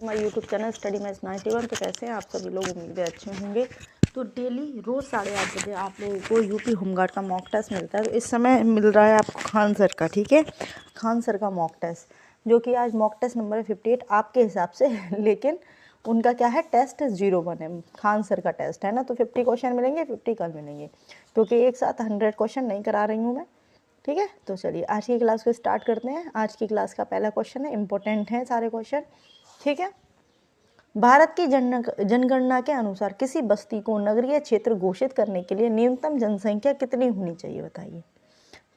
हमारे YouTube channel study maths 91। तो कैसे हैं आप सभी लोग, उम्मीद है अच्छे होंगे। तो डेली रोज़ 8:30 बजे आप लोगों को यूपी होमगार्ड का मॉक टेस्ट मिलता है। तो इस समय मिल रहा है आपको खान सर का, ठीक है, खान सर का मॉक टेस्ट, जो कि आज मॉक टेस्ट नंबर 58 आपके हिसाब से लेकिन उनका क्या है, टेस्ट 01 है, खान सर का टेस्ट है ना। तो 50 क्वेश्चन मिलेंगे, 50 कल मिलेंगे, क्योंकि एक साथ 100 क्वेश्चन नहीं करा रही हूँ मैं, ठीक है। तो चलिए आज की क्लास को स्टार्ट करते हैं। आज की क्लास का पहला क्वेश्चन है, इंपॉर्टेंट है सारे क्वेश्चन, ठीक है। भारत की जनगणना के अनुसार किसी बस्ती को नगरीय क्षेत्र घोषित करने के लिए न्यूनतम जनसंख्या कितनी होनी चाहिए, बताइए।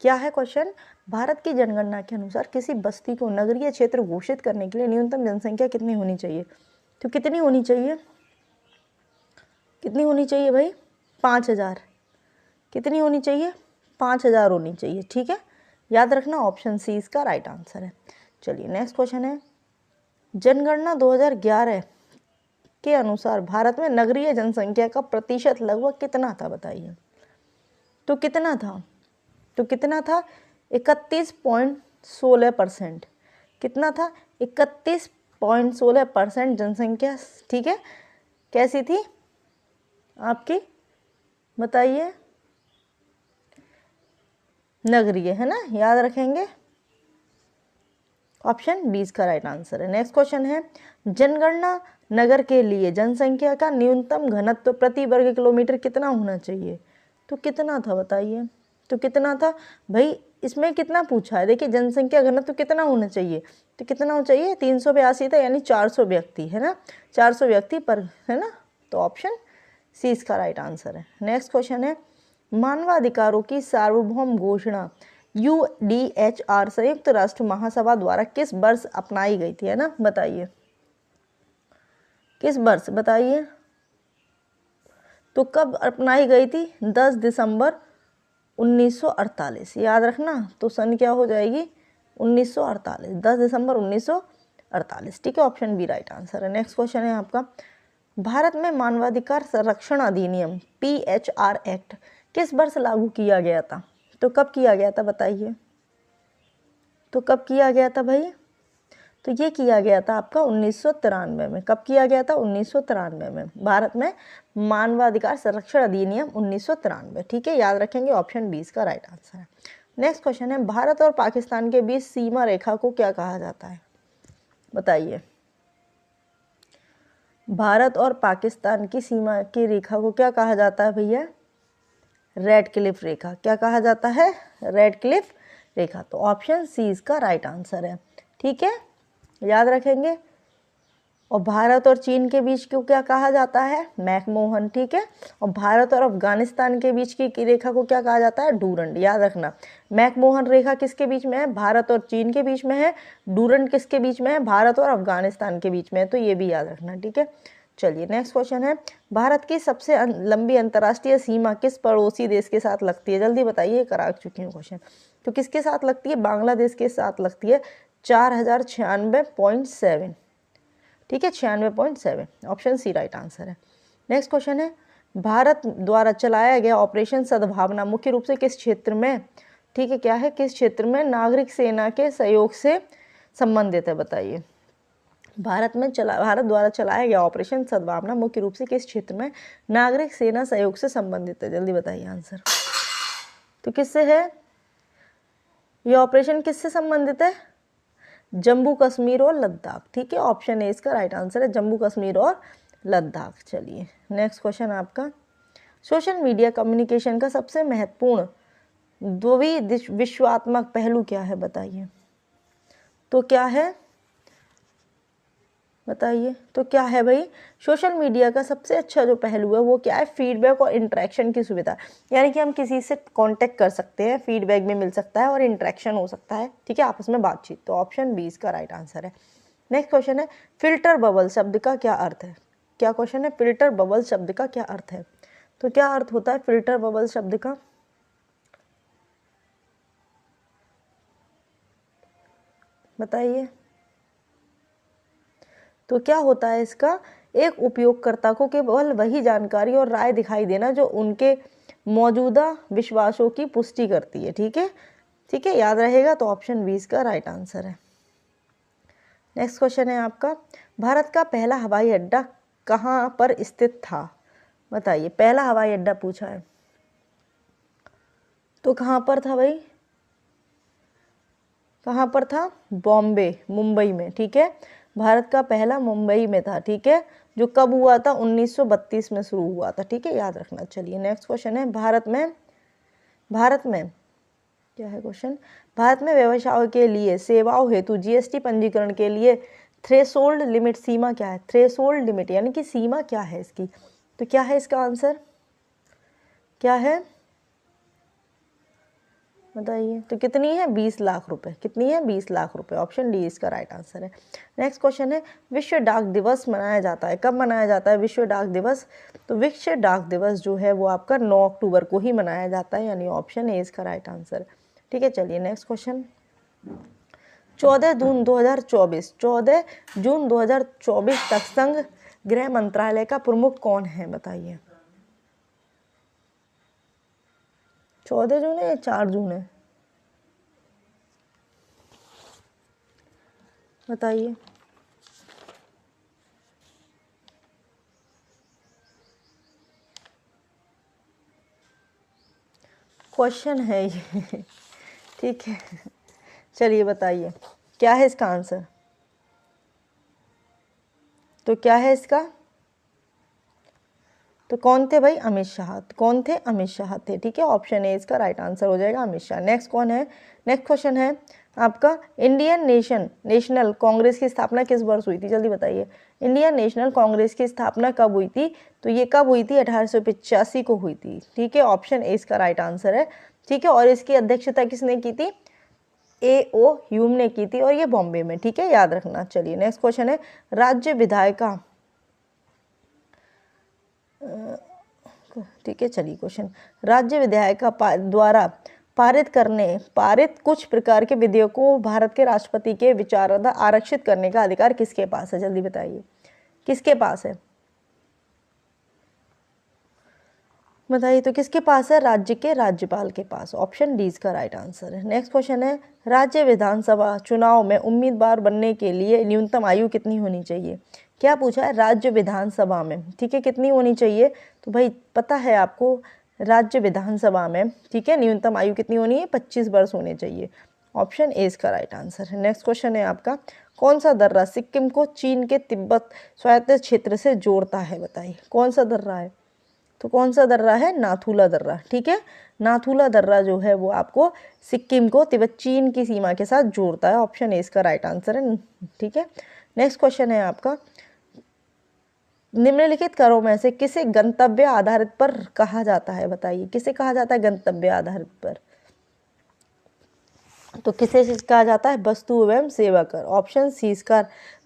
क्या है क्वेश्चन, भारत की जनगणना के अनुसार किसी बस्ती को नगरीय क्षेत्र घोषित करने के लिए न्यूनतम जनसंख्या कितनी होनी चाहिए। तो कितनी होनी चाहिए, कितनी होनी चाहिए भाई, 5000। कितनी होनी चाहिए, 5000 होनी चाहिए, ठीक है। याद रखना, ऑप्शन सी इसका राइट आंसर है। चलिए नेक्स्ट क्वेश्चन है, जनगणना 2011 के अनुसार भारत में नगरीय जनसंख्या का प्रतिशत लगभग कितना था, बताइए। तो कितना था, तो कितना था, 31.16%। कितना था, 31.16% जनसंख्या, ठीक है। कैसी थी आपकी, बताइए, नगरीय है ना, याद रखेंगे, ऑप्शन बी इसका राइट आंसर है। नेक्स्ट क्वेश्चन है, जनगणना नगर के लिए जनसंख्या का न्यूनतम घनत्व प्रति वर्ग किलोमीटर कितना होना चाहिए। तो कितना था, बताइए। तो कितना था भाई, इसमें कितना पूछा है, देखिए जनसंख्या घनत्व कितना होना चाहिए, तो कितना होना चाहिए, 382 था, यानी 400 व्यक्ति है ना, 400 व्यक्ति पर, है ना। तो ऑप्शन सी इसका राइट आंसर है। नेक्स्ट क्वेश्चन है, मानवाधिकारों की सार्वभौम घोषणा UDHR संयुक्त राष्ट्र महासभा द्वारा किस वर्ष अपनाई गई थी, है ना, बताइए, किस वर्ष, बताइए। तो कब अपनाई गई थी, 10 दिसंबर 1948, याद रखना। तो सन क्या हो जाएगी, 1948, 10 दिसंबर 1948, ठीक है, ऑप्शन बी राइट आंसर है। नेक्स्ट क्वेश्चन है आपका, भारत में मानवाधिकार संरक्षण अधिनियम PHR एक्ट किस वर्ष लागू किया गया था। तो कब किया गया था, बताइए। तो कब किया गया था भाई, तो ये किया गया था आपका 1993 में। कब किया गया था, 1993 में। भारत में मानवाधिकार संरक्षण अधिनियम 1993, ठीक है, याद रखेंगे, ऑप्शन 20 का राइट आंसर है। नेक्स्ट क्वेश्चन है, भारत और पाकिस्तान के बीच सीमा रेखा को क्या कहा जाता है, बताइए। भारत और पाकिस्तान की सीमा की रेखा को क्या कहा जाता है भैया, रेड क्लिफ रेखा। क्या कहा जाता है, रेड क्लिफ रेखा। तो ऑप्शन सी इसका राइट आंसर है, ठीक है, याद रखेंगे। और भारत और चीन के बीच को क्या कहा जाता है, मैकमोहन, ठीक है। और भारत और अफगानिस्तान के बीच की रेखा को क्या कहा जाता है, डूरंड, याद रखना। मैकमोहन रेखा किसके बीच में है, भारत और चीन के बीच में है। डूरंड किसके बीच में है, भारत और अफगानिस्तान के बीच में है। तो ये भी याद रखना, ठीक है। चलिए नेक्स्ट क्वेश्चन है, भारत की सबसे लंबी अंतर्राष्ट्रीय सीमा किस पड़ोसी देश के साथ लगती है, जल्दी बताइए, करा चुकी हूँ क्वेश्चन। तो किसके साथ लगती है, बांग्लादेश के साथ लगती है, 4096.7, ठीक है, 96.7, ऑप्शन सी राइट आंसर है। नेक्स्ट क्वेश्चन है, भारत द्वारा चलाया गया ऑपरेशन सद्भावना मुख्य रूप से किस क्षेत्र में, ठीक है, क्या है, किस क्षेत्र में नागरिक सेना के सहयोग से संबंधित है, बताइए। भारत द्वारा चलाया गया ऑपरेशन सद्भावना मुख्य रूप से किस क्षेत्र में नागरिक सेना सहयोग से संबंधित है, जल्दी बताइए आंसर। तो किससे है ये ऑपरेशन, किससे संबंधित है, जम्मू कश्मीर और लद्दाख, ठीक है, ऑप्शन ए इसका राइट आंसर है, जम्मू कश्मीर और लद्दाख। चलिए नेक्स्ट क्वेश्चन आपका, सोशल मीडिया कम्युनिकेशन का सबसे महत्वपूर्ण द्विविश्वात्मक पहलू क्या है, बताइए। तो क्या है, बताइए। तो क्या है भाई, सोशल मीडिया का सबसे अच्छा जो पहलू है वो क्या है, फीडबैक और इंटरेक्शन की सुविधा, यानी कि हम किसी से कांटेक्ट कर सकते हैं, फीडबैक भी मिल सकता है और इंटरेक्शन हो सकता है, ठीक है, आपस में बातचीत। तो ऑप्शन बी इसका राइट आंसर है। नेक्स्ट क्वेश्चन है, फिल्टर बबल शब्द का क्या अर्थ है, क्या क्वेश्चन है, फिल्टर बबल शब्द का क्या अर्थ है। तो क्या अर्थ होता है फिल्टर बबल शब्द का, बताइए। तो क्या होता है इसका, एक उपयोगकर्ता को केवल वही जानकारी और राय दिखाई देना जो उनके मौजूदा विश्वासों की पुष्टि करती है, ठीक है, ठीक है, याद रहेगा। तो ऑप्शन 20 का राइट आंसर है। नेक्स्ट क्वेश्चन है आपका, भारत का पहला हवाई अड्डा कहाँ पर स्थित था? बताइए, पहला हवाई अड्डा पूछा है तो कहाँ पर था भाई? कहाँ पर था? बॉम्बे, मुंबई में, ठीक है। भारत का पहला मुंबई में था, ठीक है, जो कब हुआ था? 1932 में शुरू हुआ था, ठीक है, याद रखना। चलिए नेक्स्ट क्वेश्चन है, भारत में क्या है क्वेश्चन? भारत में व्यवसायों के लिए सेवाओं हेतु जीएसटी पंजीकरण के लिए थ्रेशोल्ड लिमिट, सीमा क्या है? थ्रेशोल्ड लिमिट यानी कि सीमा क्या है इसकी? तो क्या है इसका आंसर? क्या है बताइए? तो कितनी है? 20 लाख रुपए। कितनी है? 20 लाख रुपए। ऑप्शन डी इसका राइट आंसर है। नेक्स्ट क्वेश्चन है, विश्व डाक दिवस मनाया जाता है, कब मनाया जाता है विश्व डाक दिवस? तो विश्व डाक दिवस जो है वो आपका 9 अक्टूबर को ही मनाया जाता है, यानी ऑप्शन ए इसका राइट आंसर। ठीक है, चलिए नेक्स्ट क्वेश्चन। 14 जून 2024 तक संघ गृह मंत्रालय का प्रमुख कौन है? बताइए। 14 जून है या 4 जून है? बताइए। क्वेश्चन है ये ठीक है, चलिए बताइए क्या है इसका आंसर? तो क्या है इसका? तो कौन थे भाई? अमित शाह। कौन थे? अमित शाह थे, ठीक है, ऑप्शन ए इसका राइट आंसर हो जाएगा, अमित शाह। नेक्स्ट कौन है? नेक्स्ट क्वेश्चन है आपका, इंडियन नेशनल कांग्रेस की स्थापना किस वर्ष हुई थी? जल्दी बताइए। इंडियन नेशनल कांग्रेस की स्थापना कब हुई थी? तो ये कब हुई थी? 1885 को हुई थी, ठीक है, ऑप्शन ए इसका राइट आंसर है, ठीक है। और इसकी अध्यक्षता किसने की थी? A.O. ह्यूम ने की थी, और ये बॉम्बे में, ठीक है, याद रखना। चलिए नेक्स्ट क्वेश्चन है, राज्य विधायिका, ठीक है, चलिए क्वेश्चन, राज्य विधायिका द्वारा पारित कुछ प्रकार के विधेयकों को भारत के राष्ट्रपति के विचाराधीन आरक्षित करने का अधिकार किसके पास है? जल्दी बताइए, किसके पास है? बताइए, तो किसके पास है? राज्य के राज्यपाल के पास, ऑप्शन डी इसका राइट आंसर है। नेक्स्ट क्वेश्चन है, राज्य विधानसभा चुनाव में उम्मीदवार बनने के लिए न्यूनतम आयु कितनी होनी चाहिए? क्या पूछा है? राज्य विधानसभा में, ठीक है, कितनी होनी चाहिए? तो भाई पता है आपको, राज्य विधानसभा में, ठीक है, न्यूनतम आयु कितनी होनी है? 25 वर्ष होने चाहिए, ऑप्शन ए इसका राइट आंसर है। नेक्स्ट क्वेश्चन है आपका, कौन सा दर्रा सिक्किम को चीन के तिब्बत स्वायत्त क्षेत्र से जोड़ता है? बताइए कौन सा दर्रा है? तो कौन सा दर्रा है? नाथुला दर्रा, ठीक है, नाथुला दर्रा जो है वो आपको सिक्किम को तिब्बत चीन की सीमा के साथ जोड़ता है, ऑप्शन ए इसका राइट आंसर है, ठीक है। नेक्स्ट क्वेश्चन है आपका, निम्नलिखित करों में से किसे गंतव्य आधारित पर कहा जाता है? बताइए किसे कहा जाता है गंतव्य आधारित पर? तो किसे कहा जाता है? वस्तु एवं सेवा कर, ऑप्शन सी इसका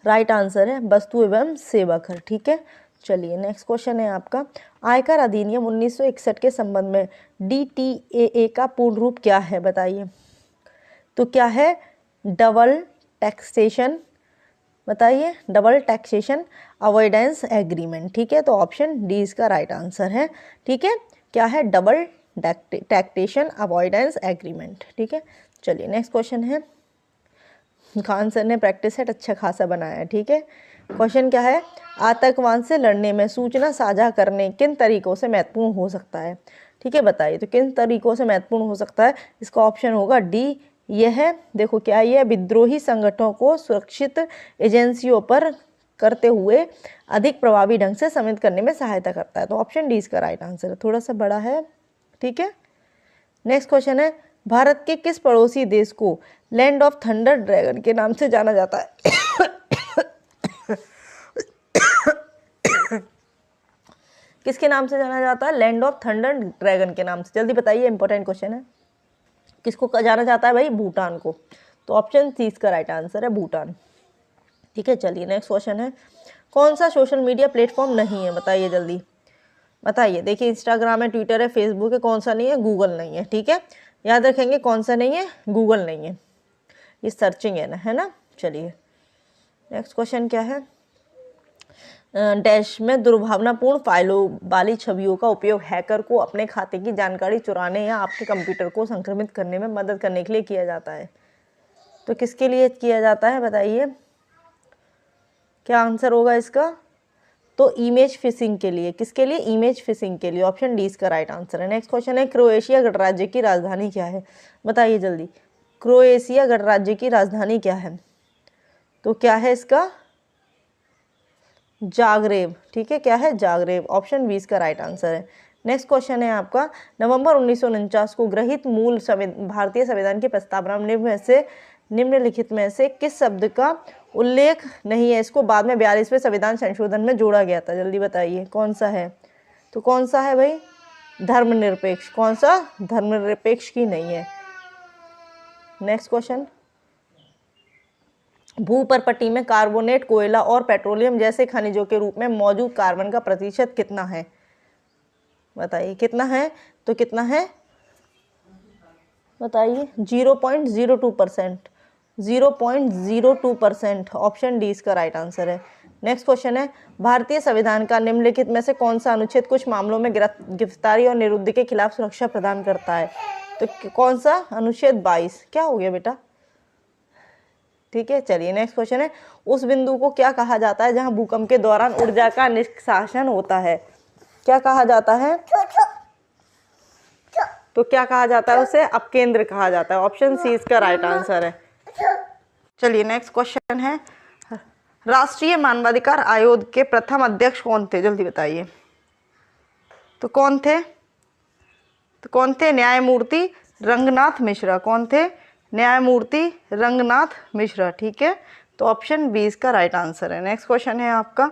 राइट आंसर है, वस्तु एवं सेवा कर, ठीक है। चलिए नेक्स्ट क्वेश्चन है आपका, आयकर अधिनियम 1961 के संबंध में DTAA का पूर्ण रूप क्या है? बताइए। तो क्या है? डबल टैक्सेशन, बताइए, डबल टैक्सेशन अवॉइडेंस एग्रीमेंट, ठीक है, तो ऑप्शन डी इसका राइट आंसर है, ठीक है। क्या है? डबल टैक्सेशन अवॉइडेंस एग्रीमेंट, ठीक है। चलिए नेक्स्ट क्वेश्चन है, खान सर ने प्रैक्टिस सेट अच्छा खासा बनाया है, ठीक है। क्वेश्चन क्या है? आतंकवाद से लड़ने में सूचना साझा करने किन तरीकों से महत्वपूर्ण हो सकता है? ठीक है, बताइए तो किन तरीकों से महत्वपूर्ण हो सकता है? इसका ऑप्शन होगा डी। यह है, देखो क्या यह विद्रोही संगठनों को सुरक्षित एजेंसियों पर करते हुए अधिक प्रभावी ढंग से सम्मिलित करने में सहायता करता है, तो ऑप्शन डी इसका राइट आंसर है, थोड़ा सा बड़ा है, ठीक है। नेक्स्ट क्वेश्चन है, भारत के किस पड़ोसी देश को लैंड ऑफ थंडर ड्रैगन के नाम से जाना जाता है? किसके नाम से जाना जाता है? लैंड ऑफ थंडर ड्रैगन के नाम से, जल्दी बताइए, इंपॉर्टेंट क्वेश्चन है। किसको जाना जाता है भाई? भूटान को, तो ऑप्शन सी इसका राइट आंसर है, भूटान, ठीक है। चलिए नेक्स्ट क्वेश्चन है, कौन सा सोशल मीडिया प्लेटफॉर्म नहीं है? बताइए जल्दी बताइए। देखिए इंस्टाग्राम है, ट्विटर है, फेसबुक है, कौन सा नहीं है? गूगल नहीं है, ठीक है, याद रखेंगे कौन सा नहीं है? गूगल नहीं है, ये सर्चिंग है ना। चलिए नेक्स्ट क्वेश्चन क्या है, डैश में दुर्भावनापूर्ण फाइलों वाली छवियों का उपयोग हैकर को अपने खाते की जानकारी चुराने या आपके कंप्यूटर को संक्रमित करने में मदद करने के लिए किया जाता है, तो किसके लिए किया जाता है? बताइए। क्या आंसर होगा इसका? तो इमेज फिशिंग के लिए, किसके लिए? इमेज फिशिंग के लिए। ऑप्शन डी इसका राइट आंसर है। नेक्स्ट क्वेश्चन है, क्रोएशिया गणराज्य की राजधानी क्या है? बताइए जल्दी, क्रोएशिया गणराज्य की राजधानी क्या है? तो क्या है इसका? जागरेब। ठीक है, क्या है? जागरेब। ऑप्शन 20 का राइट आंसर है। नेक्स्ट क्वेश्चन है आपका, नवंबर 1949 को गृहीत मूल भारतीय संविधान की प्रस्तावना निम्नलिखित में से किस शब्द का उल्लेख नहीं है? इसको बाद में 42वें संविधान संशोधन में जोड़ा गया था। जल्दी बताइए कौन सा है? तो कौन सा है भाई? धर्मनिरपेक्ष। कौन सा? धर्मनिरपेक्ष की नहीं है। नेक्स्ट क्वेश्चन, भूपर्पटी में कार्बोनेट, कोयला और पेट्रोलियम जैसे खनिजों के रूप में मौजूद कार्बन का प्रतिशत कितना है? बताइए कितना है? तो कितना है बताइए? 0.02%। 0.02%। ऑप्शन डी इसका राइट आंसर है। नेक्स्ट क्वेश्चन है, भारतीय संविधान का निम्नलिखित में से कौन सा अनुच्छेद कुछ मामलों में गिरफ्तारी और निरुद्ध के खिलाफ सुरक्षा प्रदान करता है? तो कौन सा? अनुच्छेद 22। क्या हो गया बेटा? ठीक है, चलिए नेक्स्ट क्वेश्चन है, उस बिंदु को क्या कहा जाता है जहां भूकंप के दौरान ऊर्जा का निष्कासन होता है? क्या कहा जाता है? तो क्या कहा जाता है उसे? अपकेंद्र कहा जाता है। ऑप्शन सी इसका राइट आंसर है। चलिए नेक्स्ट क्वेश्चन है, राष्ट्रीय मानवाधिकार आयोग के प्रथम अध्यक्ष कौन थे? जल्दी बताइए। तो कौन थे? न्यायमूर्ति रंगनाथ मिश्रा। कौन थे? न्यायमूर्ति रंगनाथ मिश्रा। ठीक है, तो ऑप्शन 20 का राइट आंसर है। नेक्स्ट क्वेश्चन है आपका,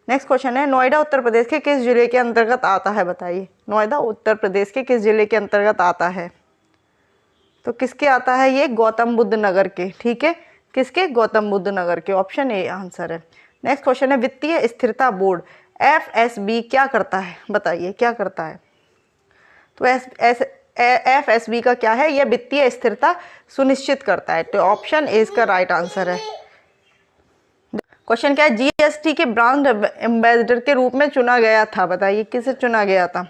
नेक्स्ट क्वेश्चन है, नोएडा उत्तर प्रदेश के किस जिले के अंतर्गत आता है? बताइए, नोएडा उत्तर प्रदेश के किस जिले के अंतर्गत आता है? तो किसके आता है ये? गौतम बुद्ध नगर के। ठीक है, किसके? गौतम बुद्ध नगर के। ऑप्शन ए आंसर है। नेक्स्ट क्वेश्चन है, वित्तीय स्थिरता बोर्ड FSB क्या करता है? बताइए क्या करता है? तो FSB का क्या है? यह वित्तीय स्थिरता सुनिश्चित करता है। तो ऑप्शन ए इसका राइट आंसर है। क्वेश्चन क्या है, GST के ब्रांड एम्बेसडर के रूप में चुना गया था? बताइए किसे चुना गया था?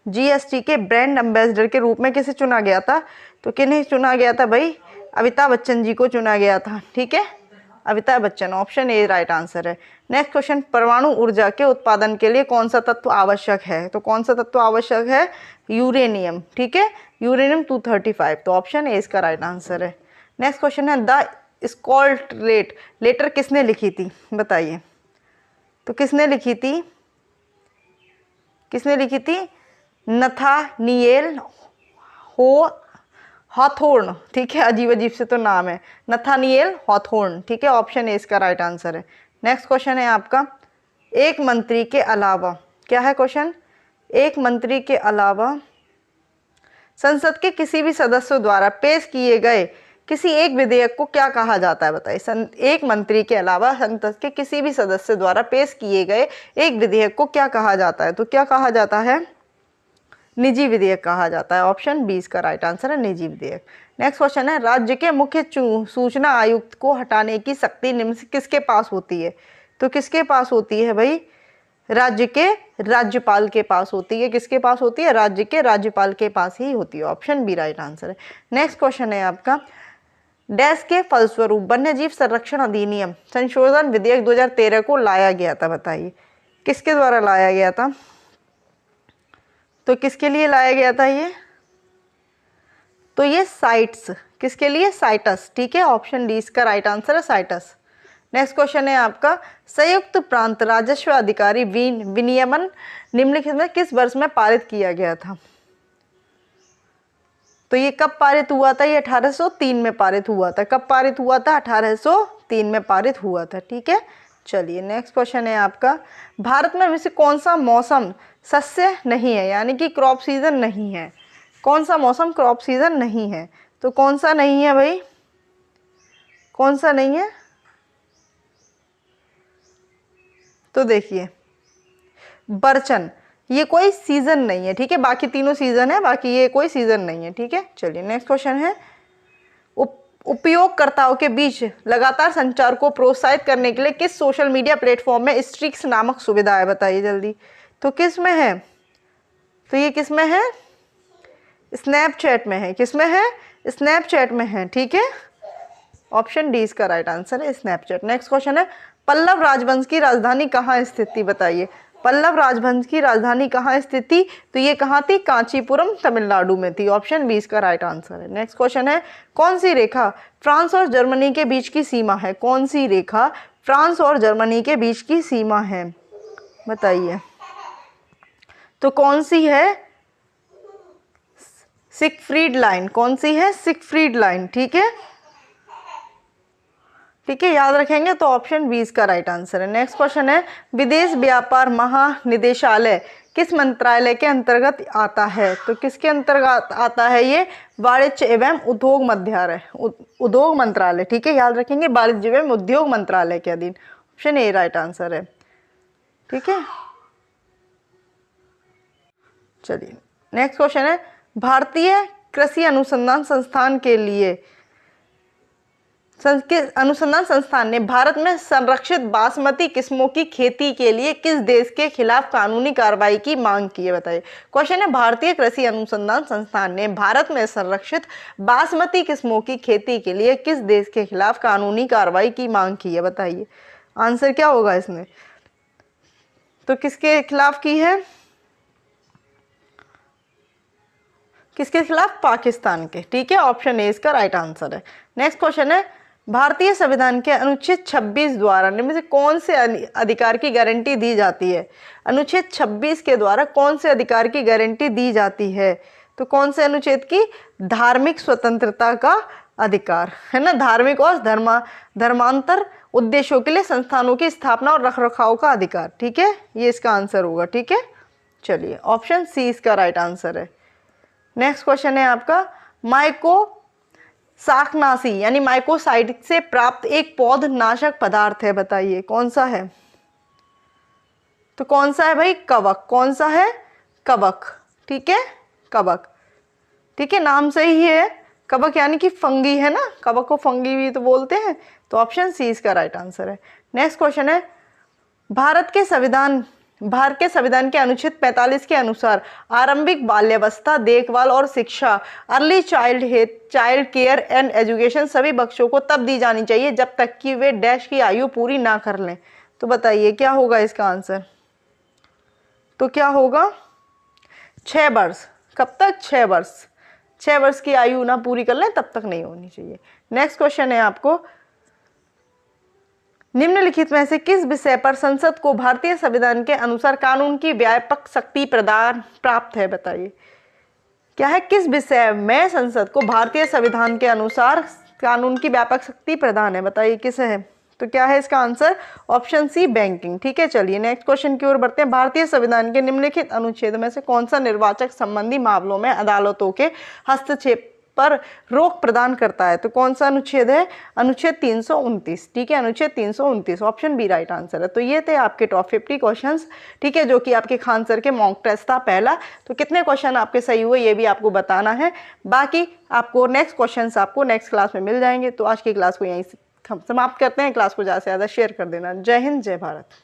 GST के ब्रांड एम्बेसडर के रूप में किसे चुना गया था? तो किन्हें चुना गया था भाई? अमिताभ बच्चन जी को चुना गया था। ठीक है, Amitabh Bachchan. Option A right answer है। नेक्स्ट क्वेश्चन, परमाणु ऊर्जा के उत्पादन के लिए कौन सा तत्व आवश्यक है? तो कौन सा तत्व आवश्यक है? यूरेनियम। ठीक है, यूरेनियम 235। तो ऑप्शन ए इसका राइट आंसर है। नेक्स्ट क्वेश्चन है, द स्कॉल्ट लेटर किसने लिखी थी? बताइए, तो किसने लिखी थी? Nathaniel Hawthorne. ठीक है, अजीब अजीब से तो नाम है, नथानिएल हॉथोर्न। ठीक है, ऑप्शन ए इसका राइट आंसर है। नेक्स्ट क्वेश्चन है आपका, एक मंत्री के अलावा, क्या है क्वेश्चन? एक मंत्री के अलावा संसद के किसी भी सदस्य द्वारा पेश किए गए किसी एक विधेयक को क्या कहा जाता है? बताइए, एक मंत्री के अलावा संसद के किसी भी सदस्य द्वारा पेश किए गए एक विधेयक को क्या कहा जाता है? तो क्या कहा जाता है? निजी विधेयक कहा जाता है। ऑप्शन 20 का राइट आंसर है, निजी विधेयक। नेक्स्ट क्वेश्चन है, राज्य के मुख्य सूचना आयुक्त को हटाने की शक्ति निम्न से किसके पास होती है? तो किसके पास होती है भाई? राज्य के राज्यपाल के पास होती है। किसके पास होती है? राज्य के राज्यपाल के पास ही होती है। ऑप्शन बी राइट आंसर है। नेक्स्ट क्वेश्चन है आपका, डैश के फलस्वरूप वन्यजीव संरक्षण अधिनियम संशोधन विधेयक 2013 को लाया गया था? बताइए किसके द्वारा लाया गया था? तो किसके लिए लाया गया था ये? तो ये साइट्स, किसके लिए? साइटस। ठीक है, ऑप्शन डी इसका राइट आंसर है, साइटस। नेक्स्ट क्वेश्चन है आपका, संयुक्त प्रांत राजस्व अधिकारी विनियमन निम्नलिखित में किस वर्ष में पारित किया गया था? तो ये कब पारित हुआ था? ये 1803 में पारित हुआ था। कब पारित हुआ था? 1803 में पारित हुआ था। ठीक है, चलिए नेक्स्ट क्वेश्चन है आपका, भारत में से कौन सा मौसम शस्य नहीं है, यानी कि क्रॉप सीजन नहीं है? कौन सा मौसम क्रॉप सीजन नहीं है? तो कौन सा नहीं है भाई? कौन सा नहीं है? तो देखिए, बरचन, ये कोई सीजन नहीं है। ठीक है, बाकी तीनों सीजन है, बाकी ये कोई सीजन नहीं है। ठीक है, चलिए नेक्स्ट क्वेश्चन है, उपयोगकर्ताओं के बीच लगातार संचार को प्रोत्साहित करने के लिए किस सोशल मीडिया प्लेटफॉर्म में स्ट्रिक्स नामक सुविधा है? बताइए जल्दी, तो किस में है? तो ये किस में है? स्नैपचैट में है। किस में है? स्नैपचैट में है। ठीक है, ऑप्शन डी इसका राइट आंसर है, स्नैपचैट। नेक्स्ट क्वेश्चन है, पल्लव राजवंश की राजधानी कहाँ स्थित थी, बताइए। पल्लव राजवंश की राजधानी कहाँ स्थित थी, तो ये कहाँ थी, कांचीपुरम तमिलनाडु में थी। ऑप्शन 20 का राइट आंसर है। नेक्स्ट क्वेश्चन है, कौन सी रेखा फ्रांस और जर्मनी के बीच की सीमा है, कौन सी रेखा फ्रांस और जर्मनी के बीच की सीमा है, बताइए। तो कौन सी है, सिगफ्रीड लाइन, कौन सी है, सिगफ्रीड लाइन, ठीक है, ठीक है, याद रखेंगे। तो ऑप्शन 20 का राइट आंसर है। नेक्स्ट क्वेश्चन है, विदेश व्यापार महानिदेशालय किस मंत्रालय के अंतर्गत आता है, तो किसके अंतर्गत आता है ये, वाणिज्य एवं उद्योग मंत्रालय, उद्योग मंत्रालय, ठीक है, याद रखेंगे, वाणिज्य एवं उद्योग मंत्रालय के अधीन। ऑप्शन ए राइट आंसर है, ठीक है। चलिए नेक्स्ट क्वेश्चन है, भारतीय कृषि अनुसंधान संस्थान के लिए अनुसंधान संस्थान ने भारत में संरक्षित बासमती किस्मों की खेती के लिए किस देश के खिलाफ कानूनी कार्रवाई की मांग की है, बताइए। क्वेश्चन है, भारतीय कृषि अनुसंधान संस्थान ने भारत में संरक्षित बासमती किस्मों की खेती के लिए किस देश के खिलाफ कानूनी कार्रवाई की मांग की है, बताइए। आंसर क्या होगा इसमें, तो किसके खिलाफ की है, किसके खिलाफ, पाकिस्तान के, ठीक है, ऑप्शन ए इसका राइट आंसर है। नेक्स्ट क्वेश्चन है, भारतीय संविधान के अनुच्छेद 26 द्वारा निम्न से कौन से अधिकार की गारंटी दी जाती है, अनुच्छेद 26 के द्वारा कौन से अधिकार की गारंटी दी जाती है, तो कौन से अनुच्छेद की, धार्मिक स्वतंत्रता का अधिकार है ना, धार्मिक और धर्मांतर उद्देश्यों के लिए संस्थानों की स्थापना और रखरखाव का अधिकार, ठीक है, ये इसका आंसर होगा, ठीक है। चलिए ऑप्शन सी इसका राइट आंसर है। नेक्स्ट क्वेश्चन है आपका, माइको शाकनाशी यानी माइकोसाइड से प्राप्त एक पौधनाशक पदार्थ है, बताइए कौन सा है, तो कौन सा है भाई, कवक, कौन सा है, कवक, ठीक है, कवक, ठीक है, नाम से ही है, कवक यानी कि फंगी है ना, कवक को फंगी भी तो बोलते हैं, तो ऑप्शन सी इसका राइट आंसर है। नेक्स्ट क्वेश्चन है, भारत के संविधान के अनुच्छेद 45 के अनुसार आरंभिक बाल्यावस्था देखभाल और शिक्षा, early child care and education सभी बच्चों को तब दी जानी चाहिए जब तक कि वे डैश की आयु पूरी ना कर लें, तो बताइए क्या होगा इसका आंसर, तो क्या होगा, 6 वर्ष, कब तक, 6 वर्ष, 6 वर्ष की आयु ना पूरी कर लें तब तक नहीं होनी चाहिए। नेक्स्ट क्वेश्चन है आपको, निम्नलिखित में से किस विषय पर संसद को भारतीय संविधान के अनुसार कानून की व्यापक शक्ति प्रदान प्राप्त है, बताइए। क्या है, किस विषय में संसद को भारतीय संविधान के अनुसार कानून की व्यापक शक्ति प्रदान है, बताइए किसे है, तो क्या है इसका आंसर, ऑप्शन सी बैंकिंग, ठीक है। चलिए नेक्स्ट क्वेश्चन की ओर बढ़ते हैं, भारतीय संविधान के निम्नलिखित अनुच्छेद में से कौन सा निर्वाचक संबंधी मामलों में अदालतों के हस्तक्षेप पर रोक प्रदान करता है, तो कौन सा अनुच्छेद है, अनुच्छेद 329, ठीक है, अनुच्छेद 329, ऑप्शन बी राइट आंसर है। तो ये थे आपके टॉप 50 क्वेश्चंस, ठीक है, जो कि आपके खान सर के मॉक टेस्ट था पहला। तो कितने क्वेश्चन आपके सही हुए ये भी आपको बताना है, बाकी आपको नेक्स्ट क्वेश्चंस आपको नेक्स्ट क्लास में मिल जाएंगे। तो आज की क्लास को यहीं समाप्त करते हैं, क्लास को ज़्यादा से ज़्यादा शेयर कर देना। जय हिंद, जय भारत।